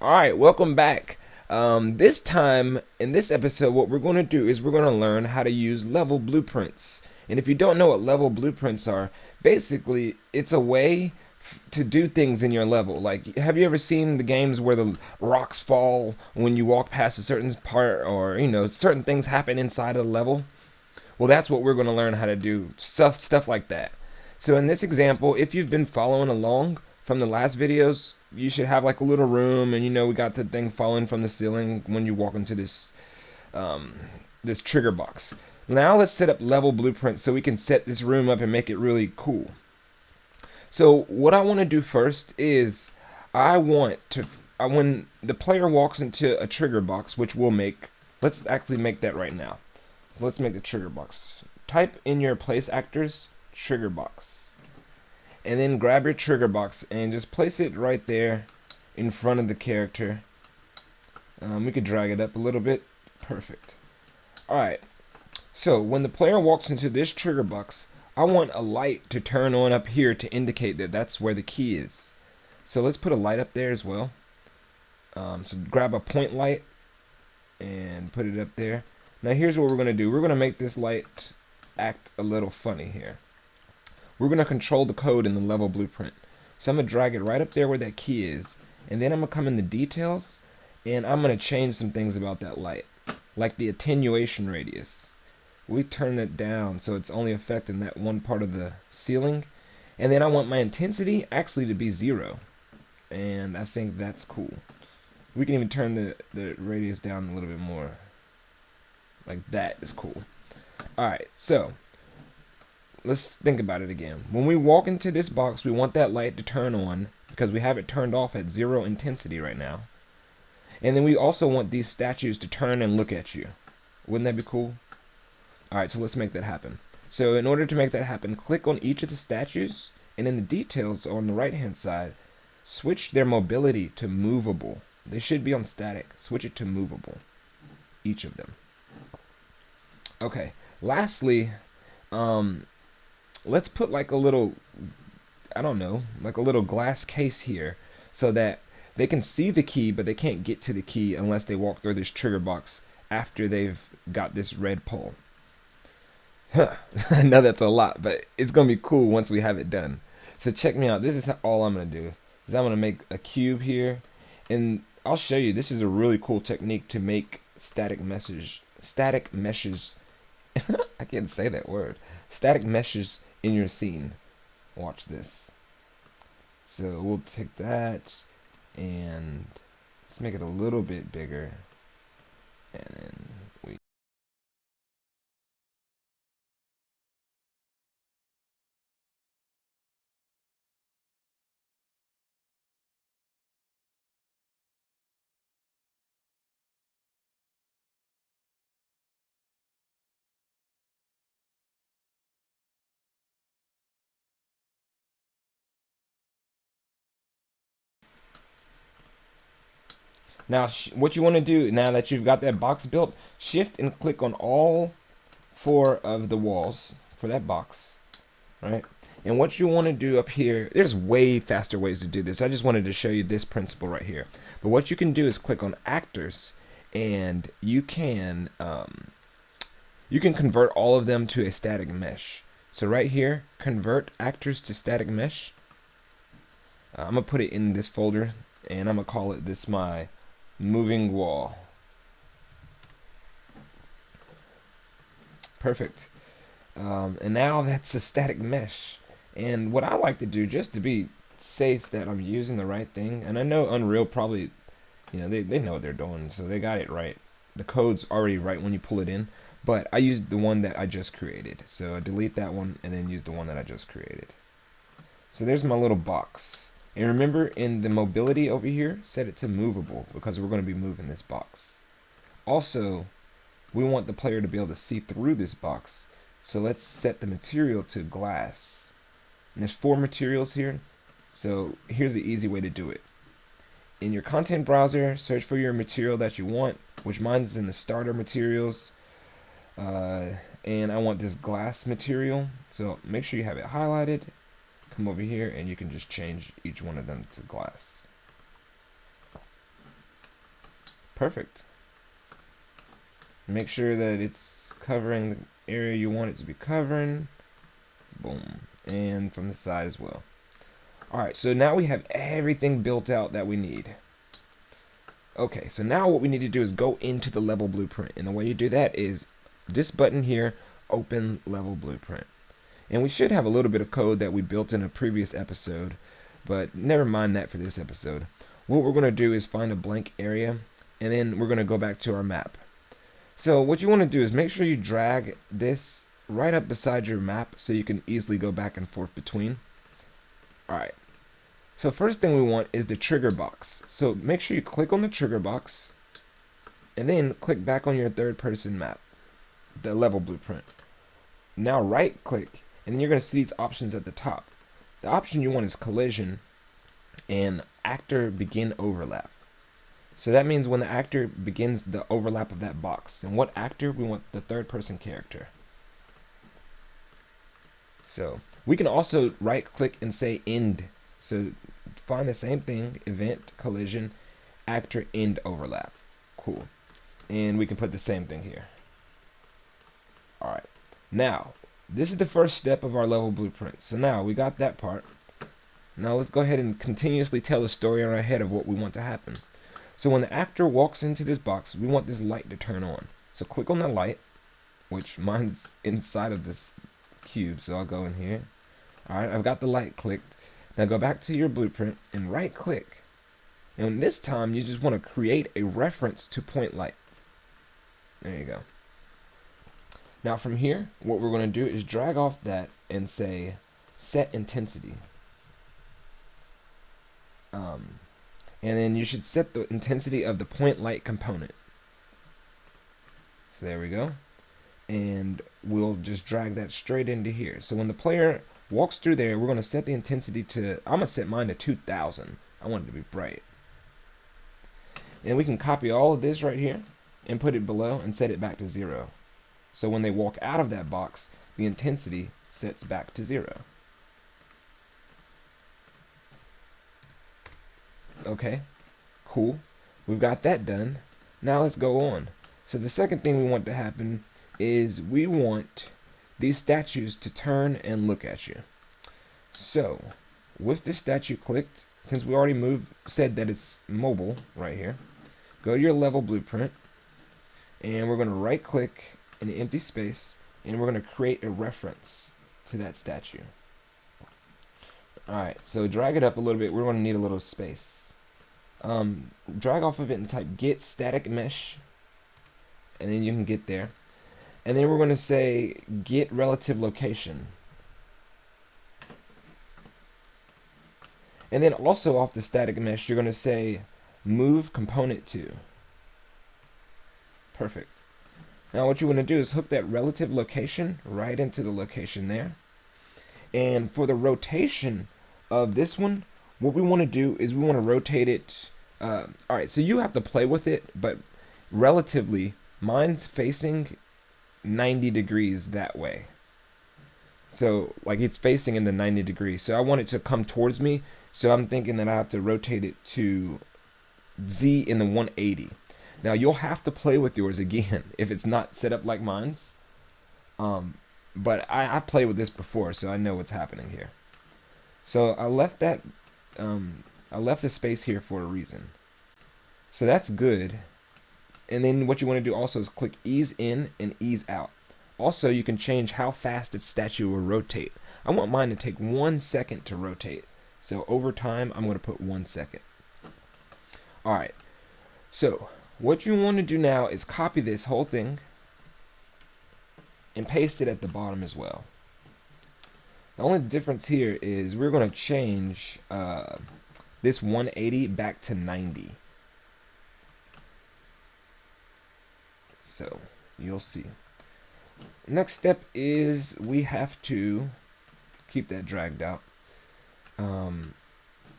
All right, welcome back. This time in this episode, what we're going to do is we're going to learn how to use level blueprints. And if you don't know what level blueprints are, basically it's a way to do things in your level. Like, have you ever seen the games where the rocks fall when you walk past a certain part, or certain things happen inside of the level? Well, that's what we're going to learn how to do. Stuff like that. So in this example, if you've been following along from the last videos, you should have like a little room, and we got the thing falling from the ceiling when you walk into this trigger box. Now let's set up level blueprints so we can set this room up and make it really cool. So what I want to do first is when the player walks into a trigger box, which we'll make, let's actually make that right now. So let's make the trigger box. Type in your place actors trigger box, and then grab your trigger box and just place it right there in front of the character. We could drag it up a little bit. Perfect. Alright, so when the player walks into this trigger box, I want a light to turn on up here to indicate that that's where the key is. So let's put a light up there as well. So grab a point light and put it up there. Now here's what we're going to do. We're going to make this light act a little funny here. We're going to control the code in the level blueprint. So I'm going to drag it right up there where that key is. And then I'm going to come in the details, and I'm going to change some things about that light. Like the attenuation radius. We turn that down so it's only affecting that one part of the ceiling. And then I want my intensity actually to be 0. And I think that's cool. We can even turn the radius down a little bit more. Like that is cool. Alright, so let's think about it again. When we walk into this box, we want that light to turn on because we have it turned off at 0 intensity right now. And then we also want these statues to turn and look at you. Wouldn't that be cool? Alright, so let's make that happen. So in order to make that happen, click on each of the statues, and in the details on the right hand side, switch their mobility to movable. They should be on static. Switch it to movable. Each of them. Okay, lastly, let's put like a little, I don't know, like a little glass case here so that they can see the key, but they can't get to the key unless they walk through this trigger box after they've got this red pole. Huh. I know that's a lot, but it's going to be cool once we have it done. So check me out. This is all I'm going to do. Is I'm going to make a cube here, and I'll show you. This is a really cool technique to make static meshes. I can't say that word. Static meshes in your scene. Watch this. So we'll take that and let's make it a little bit bigger. And then we now what you want to do now that you've got that box built, shift and click on all 4 of the walls for that box, right? And what you want to do up here, there's way faster ways to do this. I just wanted to show you this principle right here. But what you can do is click on actors, and you can convert all of them to a static mesh. So right here, convert actors to static mesh. I'm gonna put it in this folder, and I'm gonna call it this my moving wall. Perfect. And now that's a static mesh. And what I like to do, just to be safe that I'm using the right thing, and I know Unreal probably, they know what they're doing, so they got it right. The code's already right when you pull it in, but I used the one that I just created. So I delete that one and then use the one that I just created. So there's my little box. And remember, in the mobility over here, set it to movable because we're going to be moving this box. Also, we want the player to be able to see through this box. So let's set the material to glass. And there's 4 materials here. So here's the easy way to do it. In your content browser, search for your material that you want, which mine is in the starter materials. And I want this glass material. So make sure you have it highlighted. Come over here and you can just change each one of them to glass. Perfect. Make sure that it's covering the area you want it to be covering. Boom. And from the side as well. Alright, so now we have everything built out that we need. Okay, so now what we need to do is go into the level blueprint. And the way you do that is this button here, open level blueprint. And we should have a little bit of code that we built in a previous episode, but never mind that for this episode. What we're going to do is find a blank area, and then we're going to go back to our map. So what you want to do is make sure you drag this right up beside your map so you can easily go back and forth between. Alright, so first thing we want is the trigger box. So make sure you click on the trigger box and then click back on your third person map, the level blueprint. Now right click and then you're going to see these options at the top. The option you want is collision and actor begin overlap. So that means when the actor begins the overlap of that box. And what actor? We want the third person character. So we can also right click and say end. So find the same thing, event, collision, actor, end overlap. Cool. And we can put the same thing here. Alright. Now, this is the first step of our level blueprint. So now we got that part. Now let's go ahead and continuously tell the story in our head of what we want to happen. So when the actor walks into this box, we want this light to turn on. So click on the light, which mine's inside of this cube, so I'll go in here. Alright, I've got the light clicked. Now go back to your blueprint and right click. And this time you just want to create a reference to point light. There you go. Now from here, what we're going to do is drag off that and say set intensity. And then you should set the intensity of the point light component. So there we go. And we'll just drag that straight into here. So when the player walks through there, we're going to set the intensity to, I'm going to set mine to 2000. I want it to be bright. And we can copy all of this right here and put it below and set it back to 0. So when they walk out of that box, the intensity sets back to 0. Okay, cool. We've got that done. Now let's go on. So the second thing we want to happen is we want these statues to turn and look at you. So with this statue clicked, since we already said that it's mobile right here, go to your level blueprint and we're going to right click in an empty space and we're going to create a reference to that statue. Alright, so drag it up a little bit. We're going to need a little space. Drag off of it and type get static mesh, and then you can get there. And then we're going to say get relative location. And then also off the static mesh, you're going to say move component to. Perfect. Now what you want to do is hook that relative location right into the location there. And for the rotation of this one, what we want to do is we want to rotate it. Alright, so you have to play with it, but relatively, mine's facing 90 degrees that way. So, like, it's facing in the 90 degrees. So I want it to come towards me. So I'm thinking that I have to rotate it to Z in the 180. Now, you'll have to play with yours again if it's not set up like mine's. But I played with this before, so I know what's happening here. So I left that, I left the space here for a reason. So that's good. And then what you want to do also is click ease in and ease out. Also, you can change how fast its statue will rotate. I want mine to take 1 second to rotate. So over time, I'm going to put 1 second. Alright, so what you want to do now is copy this whole thing and paste it at the bottom as well. The only difference here is we're going to change this 180 back to 90. So you'll see. Next step is we have to keep that dragged out.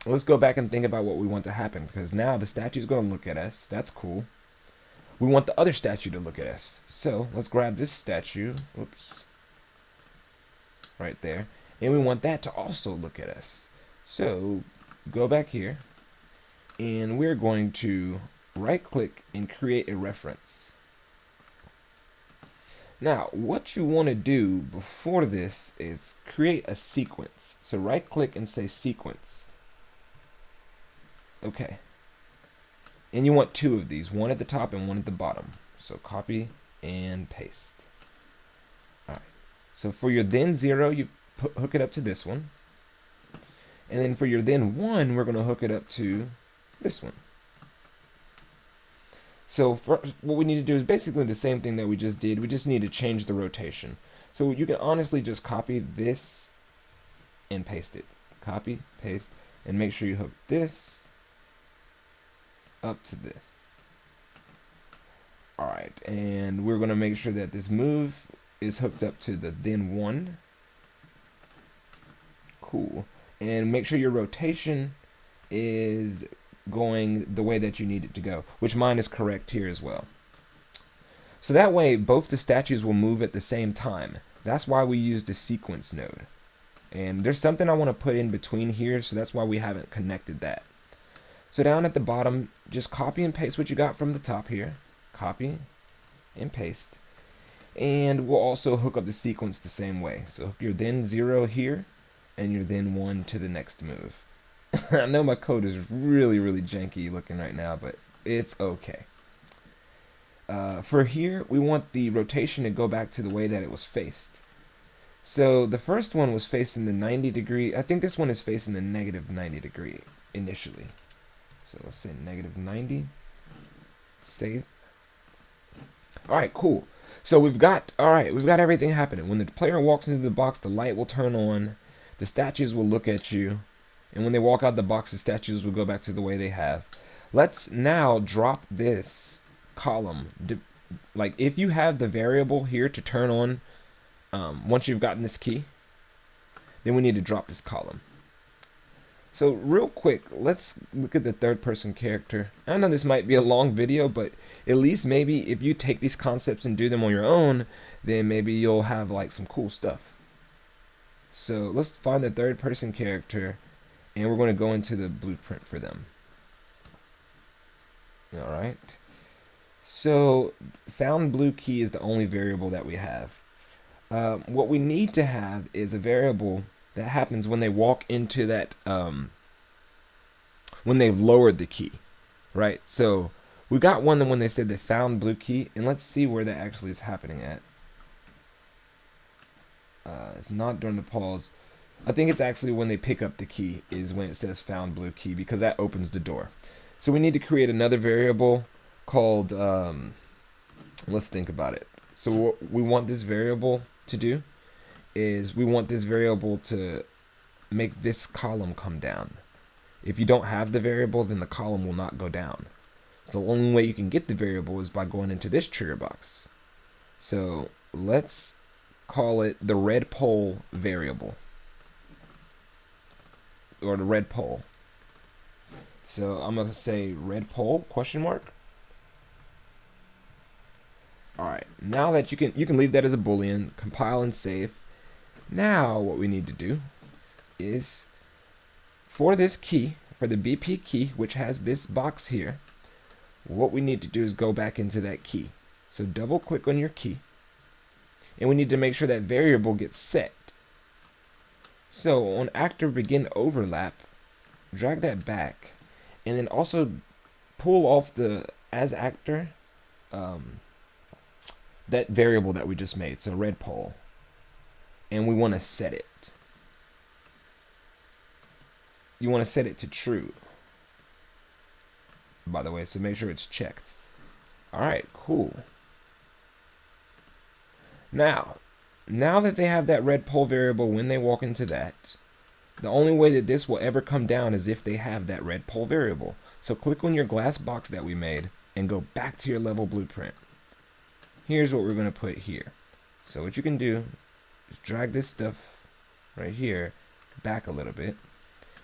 Let's go back and think about what we want to happen, because now the statue is going to look at us. That's cool. We want the other statue to look at us. So let's grab this statue. Oops. Right there. And we want that to also look at us. So go back here. And we're going to right click and create a reference. Now, what you want to do before this is create a sequence. So right click and say sequence. Okay. And you want two of these, one at the top and one at the bottom. So copy and paste. All right. So for your then 0, you hook it up to this one. And then for your then 1, we're going to hook it up to this one. So first, what we need to do is basically the same thing that we just did. We just need to change the rotation. So you can honestly just copy this and paste it. Copy, paste, and make sure you hook this up to this. All right, and we're going to make sure that this move is hooked up to the then 1. Cool. And make sure your rotation is going the way that you need it to go, which mine is correct here as well. So that way both the statues will move at the same time. That's why we use the sequence node. And there's something I want to put in between here, so that's why we haven't connected that. So down at the bottom, just copy and paste what you got from the top here. Copy and paste. And we'll also hook up the sequence the same way. So hook your then 0 here and your then 1 to the next move. I know my code is really janky looking right now, but it's okay. For here, we want the rotation to go back to the way that it was faced. So the first one was facing the 90 degree. I think this one is facing the negative 90 degree initially. So let's say negative 90. Save. All right, cool. So we've got everything happening. When the player walks into the box, the light will turn on. The statues will look at you. And when they walk out the box, the statues will go back to the way they have. Let's now drop this column. Like if you have the variable here to turn on, once you've gotten this key, then we need to drop this column. So real quick, let's look at the third person character. I know this might be a long video, but at least maybe if you take these concepts and do them on your own, then maybe you'll have like some cool stuff. So let's find the third person character. And we're going to go into the blueprint for them. All right. So found blue key is the only variable that we have. What we need to have is a variable that happens when they walk into that, when they've lowered the key, right? So we got one that when they said they found blue key, and let's see where that actually is happening at. It's not during the pause. I think it's actually when they pick up the key is when it says found blue key, because that opens the door. So we need to create another variable called, let's think about it. So what we want this variable to do is we want this variable to make this column come down. If you don't have the variable, then the column will not go down. So the only way you can get the variable is by going into this trigger box. So let's call it the red pole variable. Or the red pole. So I'm going to say red pole question mark. Alright, now that you can leave that as a boolean, compile and save. Now what we need to do is for this key, for the BP key, which has this box here, what we need to do is go back into that key. So double click on your key, and we need to make sure that variable gets set. So on actor begin overlap, drag that back, and then also pull off the as actor that variable that we just made, so red pole, and we want to set it. You want to set it to true, by the way, so make sure it's checked. Alright, cool. Now that they have that red pole variable, when they walk into that, the only way that this will ever come down is if they have that red pole variable. So click on your glass box that we made and go back to your level blueprint. Here's what we're going to put here. So what you can do is drag this stuff right here back a little bit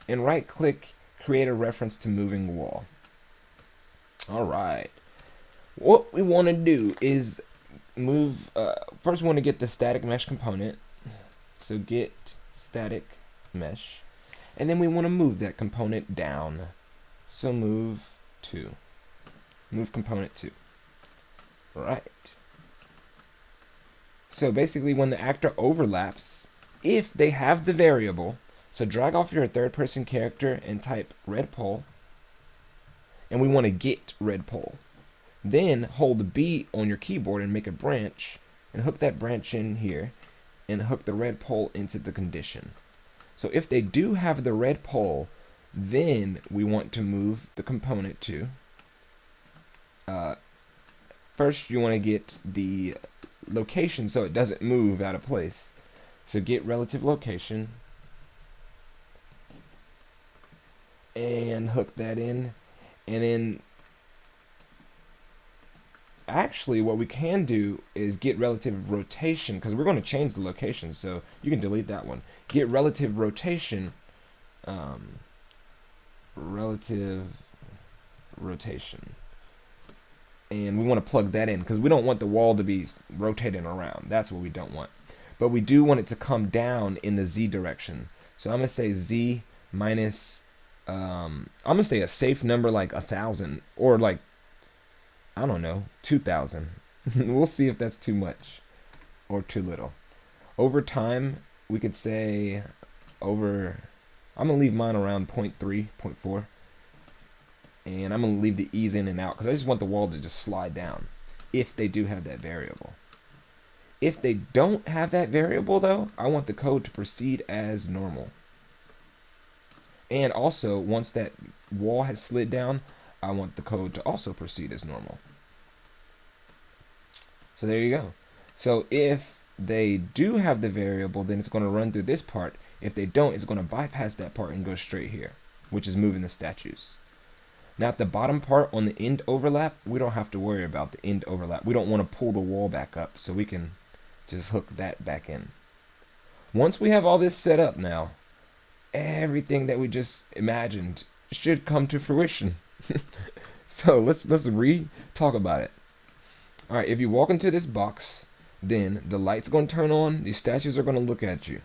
and right click, create a reference to moving wall. Alright, what we want to do is move, first we want to get the static mesh component. So get static mesh, and then we want to move that component down. So move 2. Move component 2. Right. So basically when the actor overlaps, if they have the variable, so drag off your third person character and type red pole, and we want to get red pole. Then hold B on your keyboard and make a branch, and hook that branch in here, and hook the red pole into the condition. So if they do have the red pole, then we want to move the component to. First, you want to get the location so it doesn't move out of place. So get relative location and hook that in, and then actually what we can do is get relative rotation, because we're going to change the location, so you can delete that one. Get relative rotation, relative rotation, and we want to plug that in because we don't want the wall to be rotating around. That's what we don't want, but we do want it to come down in the Z direction. So I'm gonna say Z minus I'm gonna say a safe number like 1,000, or like, I don't know, 2,000. We'll see if that's too much or too little. Over time, we could say over, I'm gonna leave mine around 0.3, 0.4, and I'm gonna leave the ease in and out because I just want the wall to just slide down if they do have that variable. If they don't have that variable though, I want the code to proceed as normal. And also, once that wall has slid down, I want the code to also proceed as normal. So there you go. So if they do have the variable, then it's going to run through this part. If they don't, it's going to bypass that part and go straight here, which is moving the statues. Now at the bottom part on the end overlap, we don't have to worry about the end overlap. We don't want to pull the wall back up, so we can just hook that back in. Once we have all this set up now, everything that we just imagined should come to fruition. So let's talk about it. All right, if you walk into this box, then the light's going to turn on, these statues are going to look at you.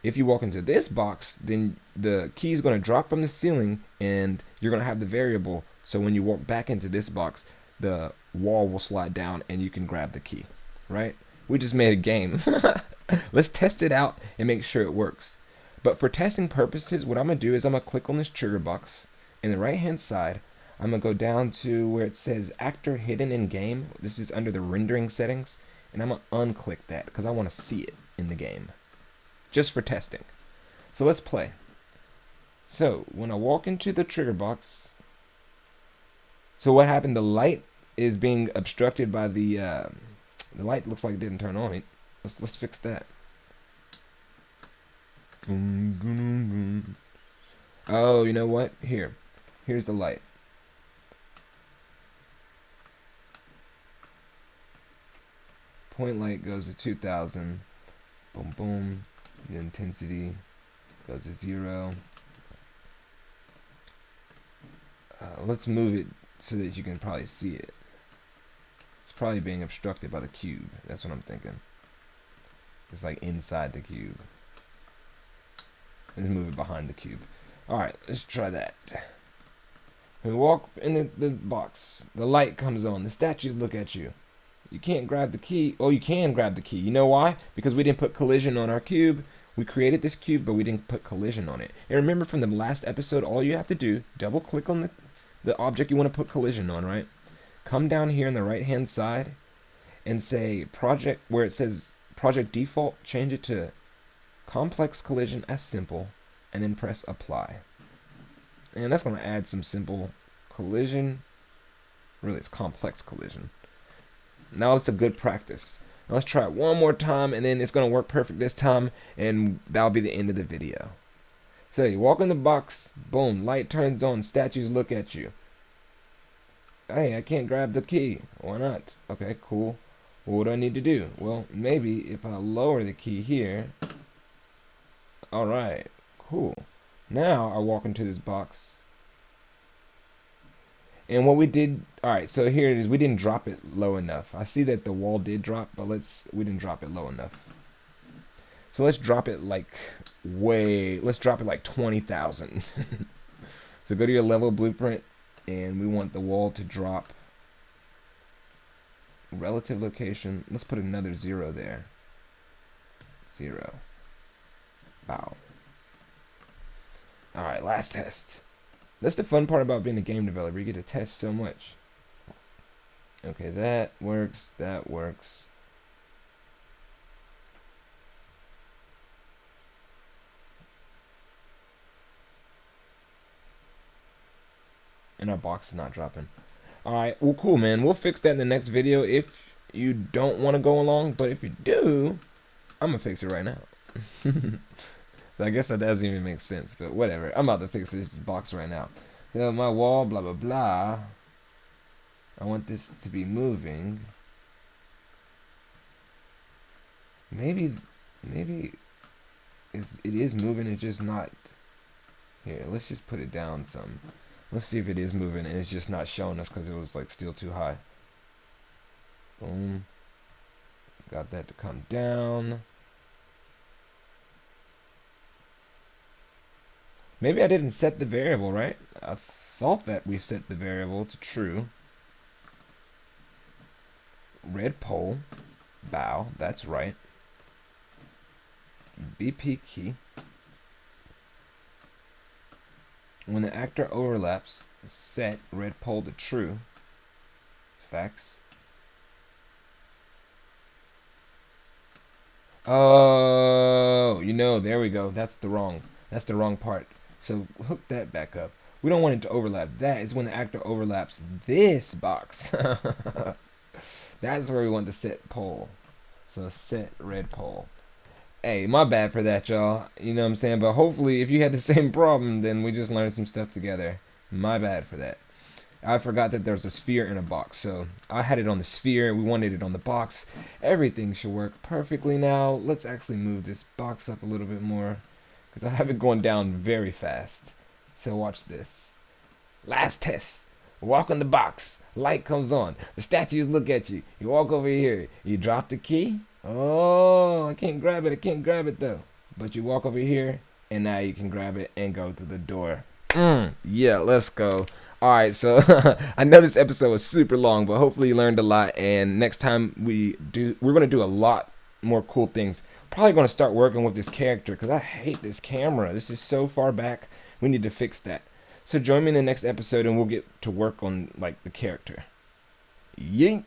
If you walk into this box, then the key is going to drop from the ceiling and you're going to have the variable. So when you walk back into this box, the wall will slide down and you can grab the key, right? We just made a game. Let's test it out and make sure it works. But for testing purposes, what I'm going to do is I'm going to click on this trigger box. In the right hand side, I'm going to go down to where it says actor hidden in game. This is under the rendering settings. And I'm going to unclick that because I want to see it in the game, just for testing. So let's play. So when I walk into the trigger box, so what happened? The light is being obstructed by the light looks like it didn't turn on. Let's fix that. Oh, you know what? Here's the light. Point light goes to 2,000. Boom, boom. The intensity goes to 0. Let's move it so that you can probably see it. It's probably being obstructed by the cube. That's what I'm thinking. It's like inside the cube. Let's move it behind the cube. Alright, let's try that. We walk in the box. The light comes on. The statues look at you. You can't grab the key. Oh, you can grab the key. You know why? Because we didn't put collision on our cube. We created this cube, but we didn't put collision on it. And remember from the last episode, all you have to do, double click on the object you want to put collision on, right? Come down here on the right hand side and say project, where it says project default, change it to complex collision as simple, and then press apply. And that's going to add some simple collision. Really, it's complex collision. Now it's a good practice. Now let's try it one more time, and then it's going to work perfect this time, and that'll be the end of the video. So you walk in the box, boom, light turns on, statues look at you. Hey, I can't grab the key. Why not? Okay, cool. Well, what do I need to do? Well, maybe if I lower the key here. Alright, cool. Now I walk into this box. And what we did, alright, so here it is. We didn't drop it low enough. I see that the wall did drop, but we didn't drop it low enough. So let's drop it like let's drop it like 20,000. So go to your level blueprint, and we want the wall to drop relative location. Let's put another 0 there. 0. Bow. Alright, last test. That's the fun part about being a game developer. You get to test so much. Okay, that works. That works. And our box is not dropping. Alright, well, cool, man. We'll fix that in the next video if you don't want to go along. But if you do, I'm going to fix it right now. So I guess that doesn't even make sense. But whatever. I'm about to fix this box right now. So my wall, blah, blah, blah. I want this to be moving. Maybe it is moving. It's just not. Here, let's just put it down some. Let's see if it is moving and it's just not showing us because it was like still too high. Boom. Got that to come down. Maybe I didn't set the variable, right? I thought that we set the variable to true. Red pole. Bow. That's right. BP key. When the actor overlaps, set red pole to true. Facts. Oh, there we go. That's the wrong part. So hook that back up. We don't want it to overlap. That is when the actor overlaps this box. That's where we want to set pole. So set red pole. Hey, my bad for that, y'all. You know what I'm saying? But hopefully, if you had the same problem, then we just learned some stuff together. My bad for that. I forgot that there's a sphere in a box. So I had it on the sphere. We wanted it on the box. Everything should work perfectly now. Let's actually move this box up a little bit more, because I have it going down very fast. So watch this. Last test. Walk on the box. Light comes on. The statues look at you. You walk over here. You drop the key. Oh, I can't grab it. I can't grab it though. But you walk over here, and now you can grab it and go through the door. Yeah, let's go. All right, so I know this episode was super long, but hopefully you learned a lot. And next time we're gonna do a lot more cool things. Probably gonna start working with this character because I hate this camera. This is so far back. We need to fix that. So join me in the next episode, and we'll get to work on like the character. Yeet.